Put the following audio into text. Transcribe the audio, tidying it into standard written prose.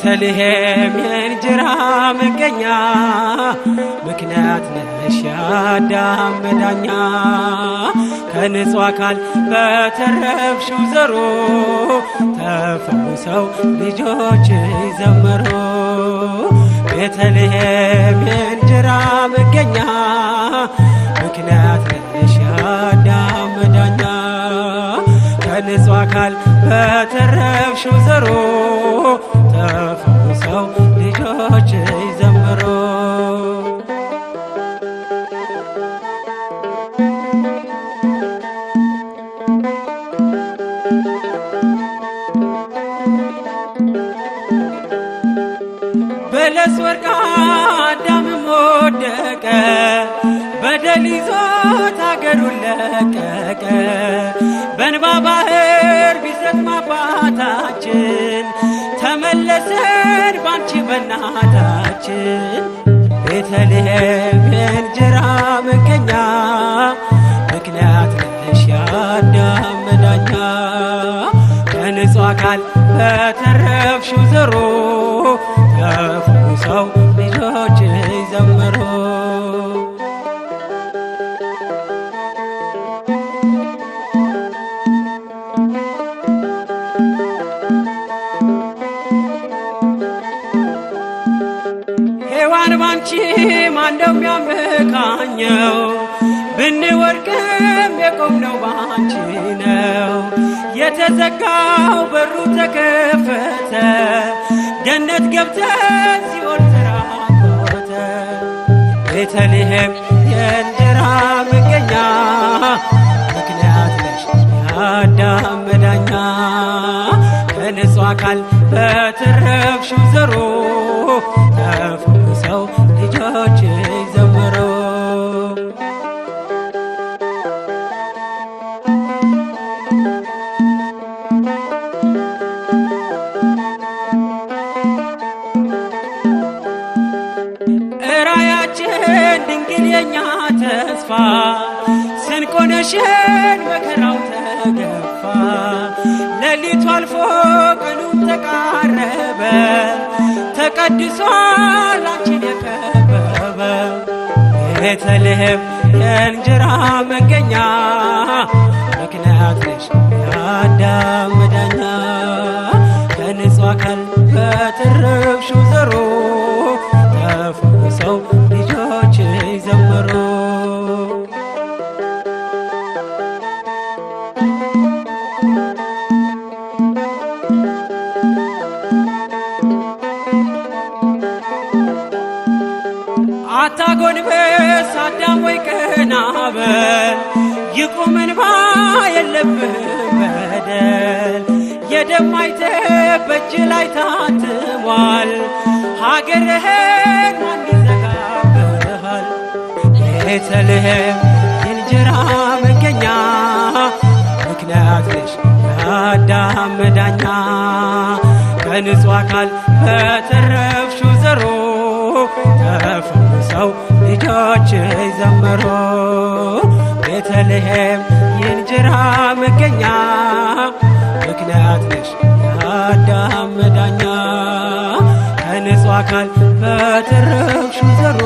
ቤተልሔም የእንጀራ መገኛ ምክንያት ነሽ የአዳም መዳኛ ከንጹሕ አካል በተረፍሽው ዘሮ ተፈውሰው ልጆች ዘመሩ ቤተልሔም የእንጀራ መገኛ ምክንያት ነሽ የአዳም መዳኛ ከንጹሕ አካል በተረፍሽው ዘሮ ተፈውሰው ልጆች ዘመሩ በለስ ወርቃ አዳምም ወደቀ በደል ይዞት አገሩን ለቀቀ በእንባ ባሕር ቢሰጥም አባታችን ተመለሰን ባንቺ በእናታችን ቤተልሔም የእንጀራ መገኛ ምክንያት ነሽ የአዳም መዳኛ ከንጹሕ አካል በተረፍሽው ዘሮ ተፈውሰው ልጆች ዘመሩ ሔዋን ባንቺ ማነው የሚያመካኘው ብንወድቅም የቆምነው ባንቺ ነው የተዘጋው በሩ ተከፈተ ገነት ገብተን ሲኦል ተራቆተ ቤተልሔም የእንጀራ መገኛ ምክንያት ነሽ የአዳም መዳኛ ከንጹሕ አካል በተረፍሽው ዘሮ ተፈውሰው ልጆች ዘመሩ ራያችን ድንግል የኛ ተስፋ ስንቆነሽን መከራው ተገፋ ሌሊቱ አልፎ ቀኑም ተቃረበ ተቀድሷል አንቺን የከበበ ቤተልሔም የእንጀራ መገኛ ምክንያት ነሽ የአዳም መዳኛ ከንጹሕ አካል በተረፍሽው ዘሮ ተፈውሰው ልጆች ዘመሩ አታጎንብስ አዳም ወይ ቀና በል ይቁም እንባ የለብህም በደል የደም ማይተብ በእጅ ላይ ታትሟል ሀገርህን ማን ይዘጋብሃል ቤተልሔም የእንጀራ መገኛ ምክንያት ነሽ የአዳም መዳኛ ከንጹሕ አካል በተረፍሽው ዘሮ ተፈውሰው ልጆች ዘመሩ ቤተልሔም የእንጀራ መገኛ ምክንያት ነሽ የአዳም መዳኛ ከንጹሕ አካል በተረፍሽው ዘሮ